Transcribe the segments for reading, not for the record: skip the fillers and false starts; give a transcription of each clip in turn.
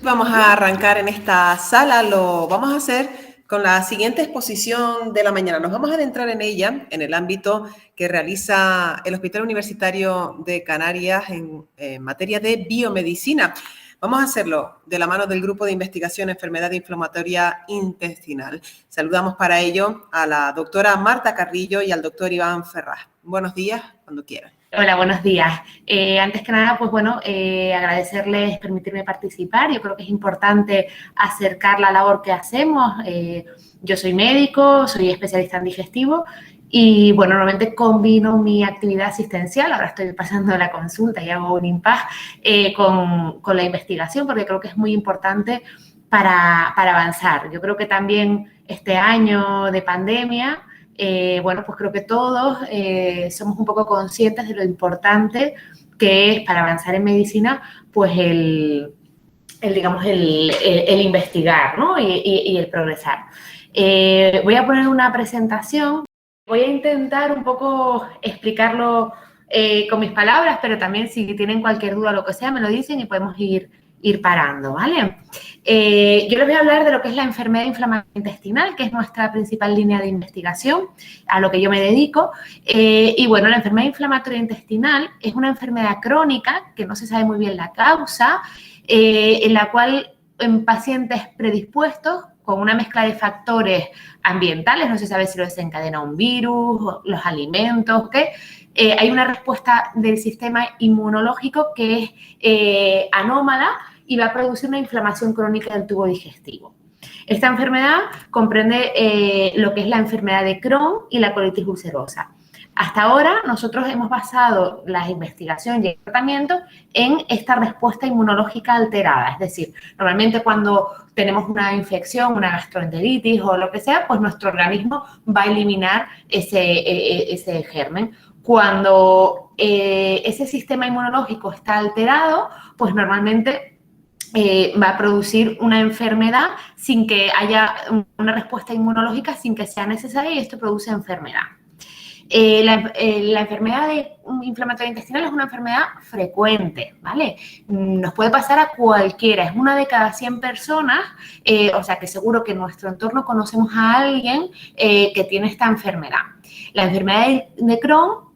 Vamos a arrancar en esta sala, lo vamos a hacer con la siguiente exposición de la mañana. Nos vamos a adentrar en ella, en el ámbito que realiza el Hospital Universitario de Canarias en materia de biomedicina. Vamos a hacerlo de la mano del Grupo de Investigación Enfermedad Inflamatoria Intestinal. Saludamos para ello a la doctora Marta Carrillo y al doctor Iván Ferraz. Buenos días, cuando quieran. Hola, buenos días. Antes que nada, pues bueno, agradecerles permitirme participar. Yo creo que es importante acercar la labor que hacemos. Yo soy médico, soy especialista en digestivo y, bueno, normalmente combino mi actividad asistencial. Ahora estoy pasando la consulta y hago un impasse con la investigación porque creo que es muy importante para avanzar. Yo creo que también este año de pandemia, bueno, pues creo que todos somos un poco conscientes de lo importante que es para avanzar en medicina, pues el investigar, ¿no? y el progresar. Voy a poner una presentación, voy a intentar un poco explicarlo con mis palabras, pero también si tienen cualquier duda o lo que sea, me lo dicen y podemos ir parando, ¿vale? Yo les voy a hablar de lo que es la enfermedad inflamatoria intestinal, que es nuestra principal línea de investigación, a lo que yo me dedico. Y bueno, la enfermedad inflamatoria intestinal es una enfermedad crónica que no se sabe muy bien la causa, en la cual en pacientes predispuestos con una mezcla de factores ambientales, no se sabe si lo desencadena un virus, los alimentos, ¿qué? Hay una respuesta del sistema inmunológico que es anómala y va a producir una inflamación crónica del tubo digestivo. Esta enfermedad comprende lo que es la enfermedad de Crohn y la colitis ulcerosa. Hasta ahora nosotros hemos basado la investigación y el tratamiento en esta respuesta inmunológica alterada, es decir, normalmente cuando tenemos una infección, una gastroenteritis o lo que sea, pues nuestro organismo va a eliminar ese germen. Cuando ese sistema inmunológico está alterado, pues normalmente va a producir una enfermedad sin que haya una respuesta inmunológica, sin que sea necesaria, y esto produce enfermedad. La enfermedad inflamatoria intestinal es una enfermedad frecuente, ¿vale? Nos puede pasar a cualquiera, es una de cada 100 personas, o sea que seguro que en nuestro entorno conocemos a alguien que tiene esta enfermedad. La enfermedad de Crohn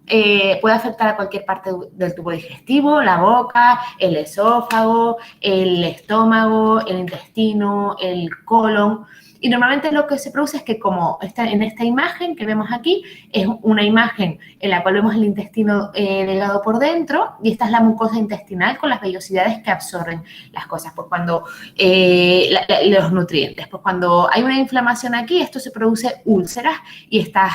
puede afectar a cualquier parte del tubo digestivo, la boca, el esófago, el estómago, el intestino, el colon. Y normalmente lo que se produce es que, como en esta imagen que vemos aquí, es una imagen en la cual vemos el intestino delgado por dentro, y esta es la mucosa intestinal con las vellosidades que absorben las cosas, pues cuando los nutrientes. Pues cuando hay una inflamación aquí, esto se produce úlceras, y estas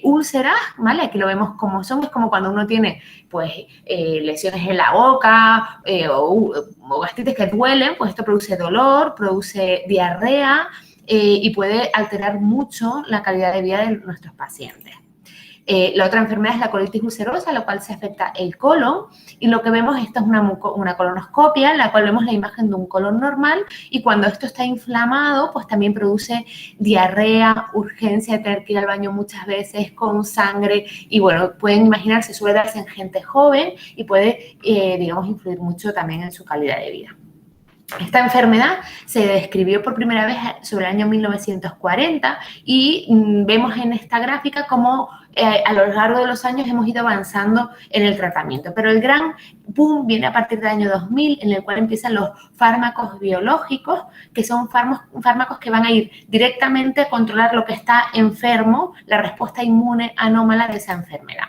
úlceras, ¿vale? Aquí lo vemos como son, es como cuando uno tiene pues lesiones en la boca o gastritis que duelen, pues esto produce dolor, produce diarrea y puede alterar mucho la calidad de vida de nuestros pacientes. La otra enfermedad es la colitis ulcerosa, la cual se afecta el colon, y lo que vemos, esta es una colonoscopia en la cual vemos la imagen de un colon normal, y cuando esto está inflamado, pues también produce diarrea, urgencia de tener que ir al baño muchas veces con sangre, y bueno, pueden imaginarse, suele darse en gente joven y puede, digamos, influir mucho también en su calidad de vida. Esta enfermedad se describió por primera vez sobre el año 1940 y vemos en esta gráfica cómo a lo largo de los años hemos ido avanzando en el tratamiento. Pero el gran boom viene a partir del año 2000, en el cual empiezan los fármacos biológicos, que son fármacos que van a ir directamente a controlar lo que está enfermo, la respuesta inmune anómala de esa enfermedad.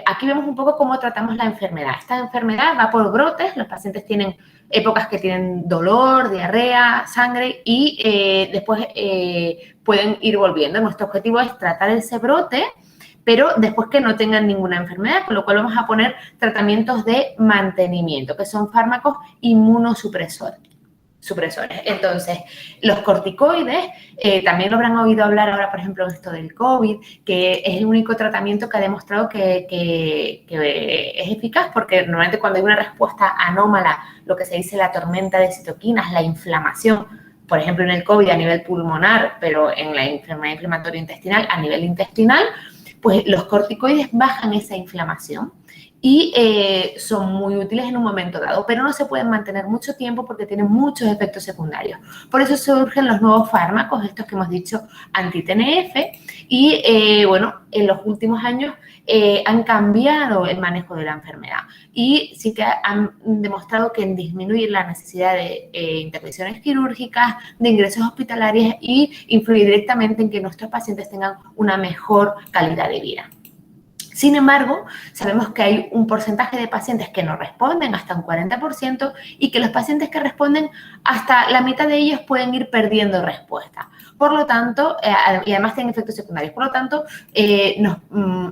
Aquí vemos un poco cómo tratamos la enfermedad. Esta enfermedad va por brotes, los pacientes tienen épocas que tienen dolor, diarrea, sangre, y después pueden ir volviendo. Nuestro objetivo es tratar ese brote, pero después que no tengan ninguna enfermedad, con lo cual vamos a poner tratamientos de mantenimiento, que son fármacos inmunosupresores. Entonces, los corticoides, también lo habrán oído hablar ahora, por ejemplo, en esto del COVID, que es el único tratamiento que ha demostrado que es eficaz, porque normalmente cuando hay una respuesta anómala, lo que se dice la tormenta de citoquinas, la inflamación, por ejemplo, en el COVID a nivel pulmonar, pero en la enfermedad inflamatoria intestinal a nivel intestinal, pues los corticoides bajan esa inflamación y son muy útiles en un momento dado, pero no se pueden mantener mucho tiempo porque tienen muchos efectos secundarios. Por eso surgen los nuevos fármacos, estos que hemos dicho anti-TNF, y bueno, en los últimos años han cambiado el manejo de la enfermedad y sí que han demostrado que disminuyen la necesidad de intervenciones quirúrgicas, de ingresos hospitalarios y influye directamente en que nuestros pacientes tengan una mejor calidad de vida. Sin embargo, sabemos que hay un porcentaje de pacientes que no responden, hasta un 40%, y que los pacientes que responden, hasta la mitad de ellos pueden ir perdiendo respuesta. Por lo tanto, y además tienen efectos secundarios. Por lo tanto,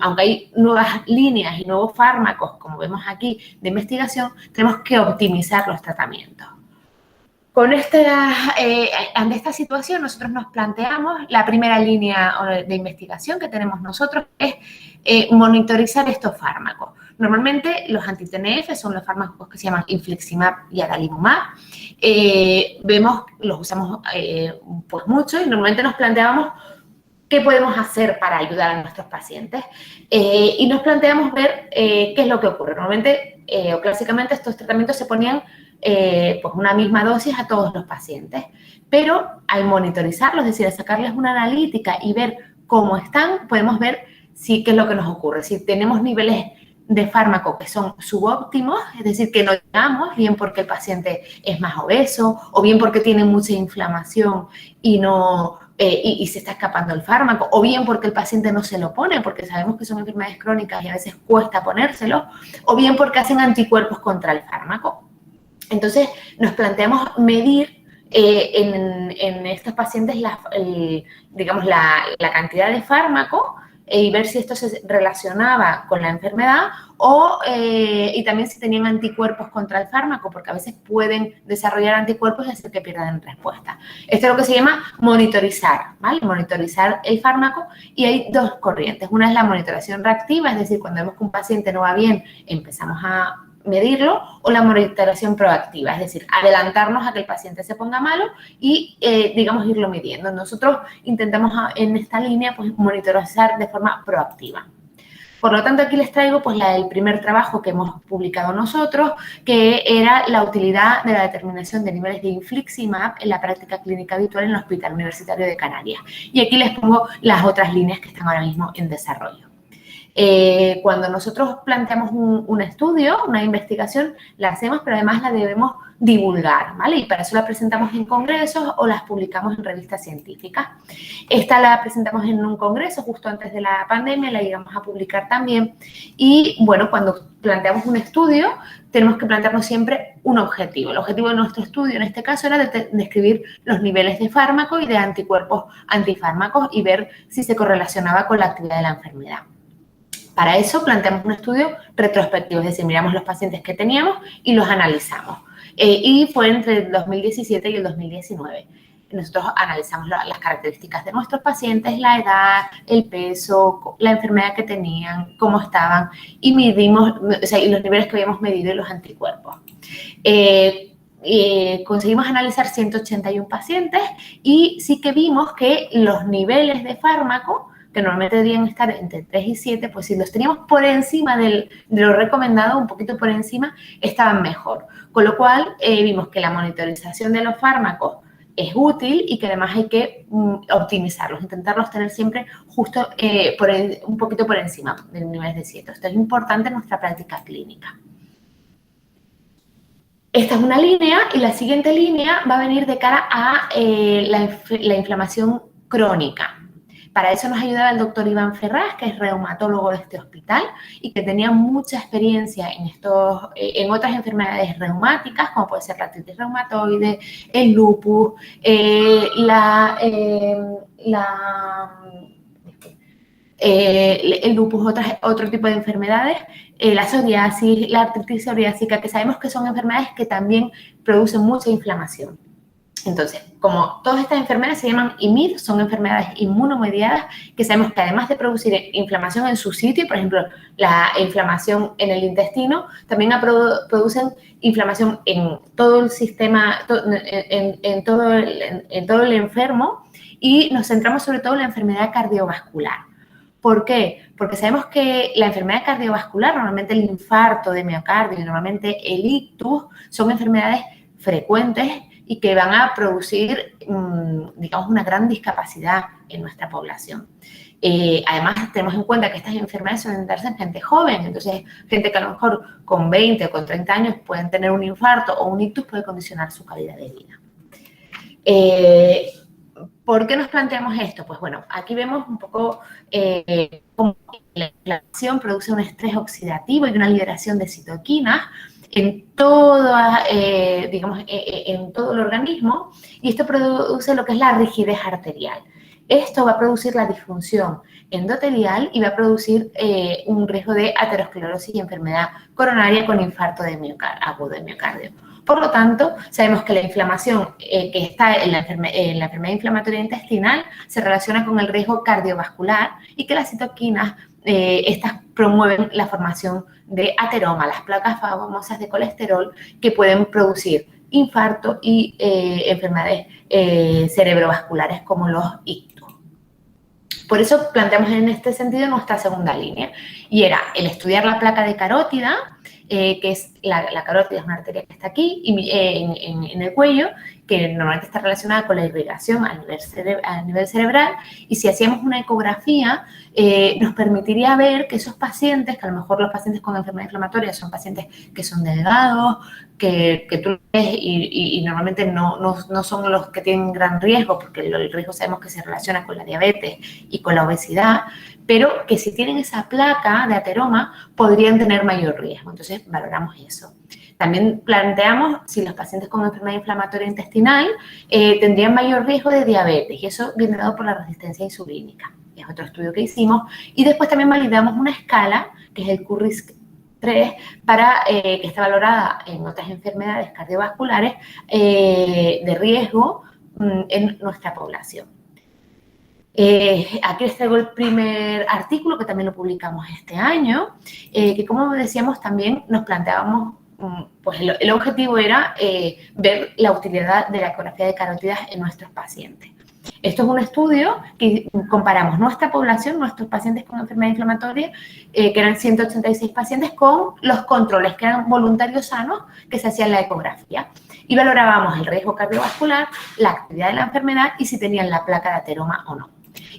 aunque hay nuevas líneas y nuevos fármacos, como vemos aquí, de investigación, tenemos que optimizar los tratamientos. Ante esta situación, nosotros nos planteamos, la primera línea de investigación que tenemos nosotros es monitorizar estos fármacos. Normalmente los anti-TNF son los fármacos que se llaman infliximab y adalimumab. Los usamos pues mucho y normalmente nos planteamos qué podemos hacer para ayudar a nuestros pacientes y nos planteamos ver qué es lo que ocurre. Normalmente o clásicamente estos tratamientos se ponían pues una misma dosis a todos los pacientes, pero al monitorizarlos, es decir, al sacarles una analítica y ver cómo están, podemos ver qué es lo que nos ocurre. Si tenemos niveles de fármaco que son subóptimos, es decir, que no llegamos, bien porque el paciente es más obeso o bien porque tiene mucha inflamación y se está escapando el fármaco, o bien porque el paciente no se lo pone, porque sabemos que son enfermedades crónicas y a veces cuesta ponérselo, o bien porque hacen anticuerpos contra el fármaco. Entonces, nos planteamos medir en estos pacientes digamos, la cantidad de fármaco y ver si esto se relacionaba con la enfermedad y también si tenían anticuerpos contra el fármaco, porque a veces pueden desarrollar anticuerpos y hacer que pierdan respuesta. Esto es lo que se llama monitorizar, ¿vale? Monitorizar el fármaco, y hay dos corrientes. Una es la monitorización reactiva, es decir, cuando vemos que un paciente no va bien, empezamos a medirlo, o la monitorización proactiva, es decir, adelantarnos a que el paciente se ponga malo y, digamos, irlo midiendo. Nosotros intentamos en esta línea pues, monitorizar de forma proactiva. Por lo tanto, aquí les traigo pues, el primer trabajo que hemos publicado nosotros, que era la utilidad de la determinación de niveles de infliximab en la práctica clínica habitual en el Hospital Universitario de Canarias. Y aquí les pongo las otras líneas que están ahora mismo en desarrollo. Cuando nosotros planteamos un estudio, una investigación, la hacemos, pero además la debemos divulgar, ¿vale? Y para eso la presentamos en congresos o las publicamos en revistas científicas. Esta la presentamos en un congreso justo antes de la pandemia, la llegamos a publicar también. Y, bueno, cuando planteamos un estudio, tenemos que plantearnos siempre un objetivo. El objetivo de nuestro estudio, en este caso, era describir los niveles de fármaco y de anticuerpos antifármacos y ver si se correlacionaba con la actividad de la enfermedad. Para eso planteamos un estudio retrospectivo, es decir, miramos los pacientes que teníamos y los analizamos. Y fue entre el 2017 y el 2019. Nosotros analizamos las características de nuestros pacientes, la edad, el peso, la enfermedad que tenían, cómo estaban, y midimos, y los niveles que habíamos medido y los anticuerpos. Conseguimos analizar 181 pacientes y sí que vimos que los niveles de fármaco, que normalmente debían estar entre 3 y 7, pues si los teníamos por encima de lo recomendado, un poquito por encima, estaban mejor. Con lo cual, vimos que la monitorización de los fármacos es útil y que además hay que optimizarlos, intentarlos tener siempre justo un poquito por encima del nivel de 7. Esto es importante en nuestra práctica clínica. Esta es una línea y la siguiente línea va a venir de cara a la inflamación crónica. Para eso nos ayudaba el doctor Iván Ferraz, que es reumatólogo de este hospital y que tenía mucha experiencia en otras enfermedades reumáticas, como puede ser la artritis reumatoide, el lupus, el lupus, otro tipo de enfermedades, la psoriasis, la artritis psoriásica, que sabemos que son enfermedades que también producen mucha inflamación. Entonces, como todas estas enfermedades se llaman IMID, son enfermedades inmunomediadas, que sabemos que además de producir inflamación en su sitio, por ejemplo, la inflamación en el intestino, también producen inflamación en todo el sistema, en todo el enfermo, y nos centramos sobre todo en la enfermedad cardiovascular. ¿Por qué? Porque sabemos que la enfermedad cardiovascular, normalmente el infarto de miocardio y normalmente el ictus, son enfermedades frecuentes y que van a producir, digamos, una gran discapacidad en nuestra población. Además, tenemos en cuenta que estas enfermedades suelen darse en gente joven, entonces gente que a lo mejor con 20 o con 30 años pueden tener un infarto o un ictus puede condicionar su calidad de vida. ¿Por qué nos planteamos esto? Pues bueno, aquí vemos un poco cómo la inflamación produce un estrés oxidativo y una liberación de citoquinas en todo, digamos, en todo el organismo, y esto produce lo que es la rigidez arterial. Esto va a producir la disfunción endotelial y va a producir un riesgo de aterosclerosis y enfermedad coronaria con infarto agudo de miocardio. Por lo tanto, sabemos que la inflamación que está en la enfermedad inflamatoria intestinal se relaciona con el riesgo cardiovascular y que las citoquinas, estas promueven la formación de ateroma, las placas famosas de colesterol que pueden producir infarto y enfermedades cerebrovasculares como los ictus. Por eso planteamos en este sentido nuestra segunda línea, y era el estudiar la placa de carótida, que es la carótida es una arteria que está aquí en el cuello, que normalmente está relacionada con la irrigación a nivel cerebral, y si hacíamos una ecografía nos permitiría ver que esos pacientes, que a lo mejor los pacientes con enfermedad inflamatoria son pacientes que son delgados, que tú ves y normalmente no son los que tienen gran riesgo, porque el riesgo sabemos que se relaciona con la diabetes y con la obesidad, pero que si tienen esa placa de ateroma podrían tener mayor riesgo. Entonces valoramos eso. También planteamos si los pacientes con enfermedad inflamatoria intestinal tendrían mayor riesgo de diabetes, y eso viene dado por la resistencia insulínica. Es otro estudio que hicimos. Y después también validamos una escala, que es el QRISK-3, que está valorada en otras enfermedades cardiovasculares de riesgo en nuestra población. Aquí les traigo el primer artículo, que también lo publicamos este año, que como decíamos también nos planteábamos, pues el objetivo era ver la utilidad de la ecografía de carótidas en nuestros pacientes. Esto es un estudio que comparamos nuestra población, nuestros pacientes con enfermedad inflamatoria, que eran 186 pacientes, con los controles, que eran voluntarios sanos que se hacían la ecografía. Y valorábamos el riesgo cardiovascular, la actividad de la enfermedad y si tenían la placa de ateroma o no.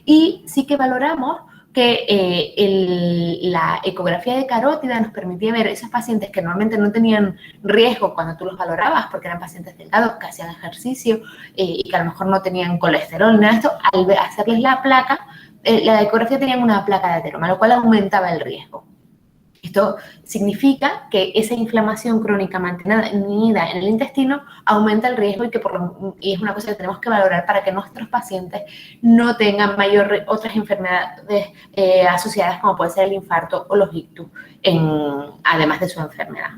Y sí que valoramos que la ecografía de carótida nos permitía ver esos pacientes que normalmente no tenían riesgo cuando tú los valorabas, porque eran pacientes delgados que hacían ejercicio y que a lo mejor no tenían colesterol, nada de esto. Al hacerles la placa, la ecografía tenía una placa de ateroma, lo cual aumentaba el riesgo. Esto significa que esa inflamación crónica mantenida en el intestino aumenta el riesgo y es una cosa que tenemos que valorar para que nuestros pacientes no tengan otras enfermedades asociadas, como puede ser el infarto o los ictus, además de su enfermedad.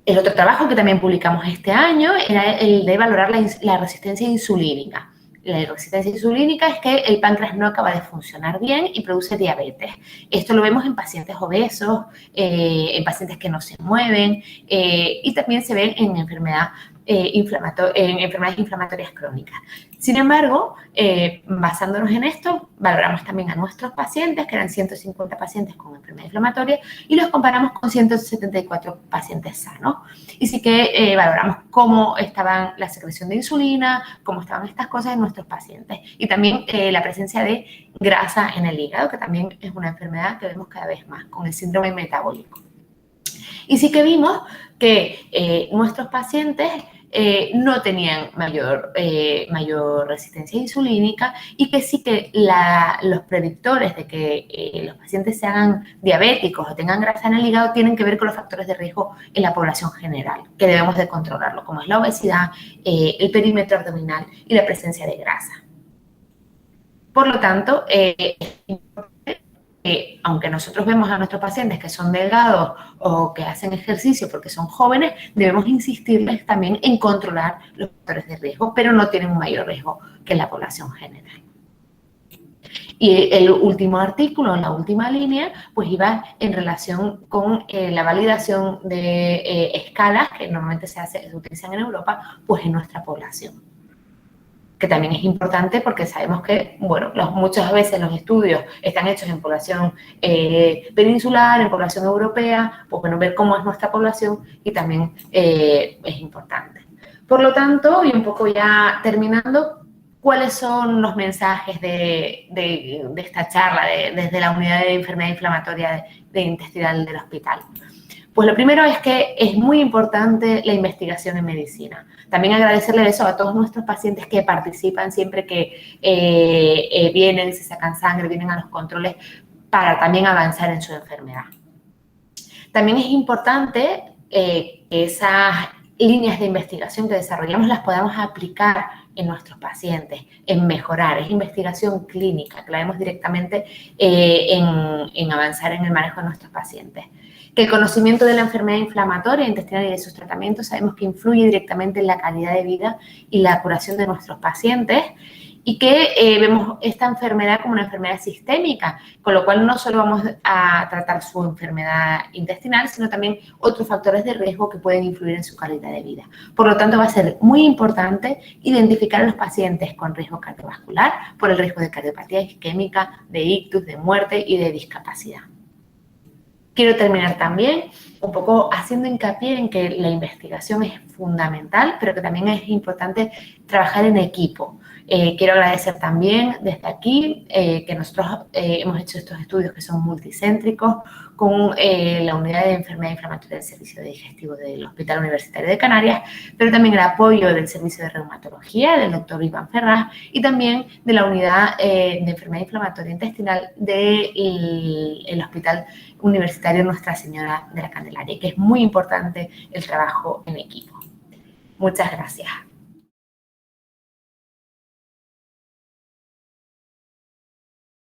El otro trabajo que también publicamos este año era el de valorar la resistencia insulínica. La resistencia insulínica es que el páncreas no acaba de funcionar bien y produce diabetes. Esto lo vemos en pacientes obesos, en pacientes que no se mueven y también se ven en enfermedades inflamatorias crónicas. Sin embargo, basándonos en esto, valoramos también a nuestros pacientes, que eran 150 pacientes con enfermedad inflamatoria, y los comparamos con 174 pacientes sanos. Y sí que valoramos cómo estaban la secreción de insulina, cómo estaban estas cosas en nuestros pacientes. Y también la presencia de grasa en el hígado, que también es una enfermedad que vemos cada vez más, con el síndrome metabólico. Y sí que vimos que nuestros pacientes no tenían mayor resistencia insulínica, y que sí que los predictores de que los pacientes se hagan diabéticos o tengan grasa en el hígado tienen que ver con los factores de riesgo en la población general, que debemos de controlarlo, como es la obesidad, el perímetro abdominal y la presencia de grasa. Por lo tanto, aunque nosotros vemos a nuestros pacientes que son delgados o que hacen ejercicio porque son jóvenes, debemos insistirles también en controlar los factores de riesgo, pero no tienen un mayor riesgo que la población general. Y el último artículo, la última línea, pues iba en relación con la validación de escalas que normalmente se utilizan en Europa, pues en nuestra población. que también es importante porque sabemos que, bueno, muchas veces los estudios están hechos en población peninsular, en población europea, pues bueno, ver cómo es nuestra población y también es importante. Por lo tanto, y un poco ya terminando, ¿cuáles son los mensajes de esta charla desde la unidad de enfermedad inflamatoria intestinal del hospital? Pues lo primero es que es muy importante la investigación en medicina. También agradecerle eso a todos nuestros pacientes que participan siempre que vienen, se sacan sangre, vienen a los controles para también avanzar en su enfermedad. También es importante que esas líneas de investigación que desarrollamos las podamos aplicar en nuestros pacientes, en mejorar. Es investigación clínica, que la vemos directamente en avanzar en el manejo de nuestros pacientes. Que el conocimiento de la enfermedad inflamatoria intestinal y de sus tratamientos sabemos que influye directamente en la calidad de vida y la curación de nuestros pacientes y que vemos esta enfermedad como una enfermedad sistémica, con lo cual no solo vamos a tratar su enfermedad intestinal, sino también otros factores de riesgo que pueden influir en su calidad de vida. Por lo tanto, va a ser muy importante identificar a los pacientes con riesgo cardiovascular por el riesgo de cardiopatía isquémica, de ictus, de muerte y de discapacidad. Quiero terminar también un poco haciendo hincapié en que la investigación es fundamental, pero que también es importante trabajar en equipo. Quiero agradecer también desde aquí que nosotros hemos hecho estos estudios que son multicéntricos con la unidad de enfermedad inflamatoria del Servicio Digestivo del Hospital Universitario de Canarias, pero también el apoyo del Servicio de Reumatología del doctor Iván Ferraz y también de la unidad de enfermedad inflamatoria intestinal del Hospital Universitario Nuestra Señora de la Candelaria, que es muy importante el trabajo en equipo. Muchas gracias.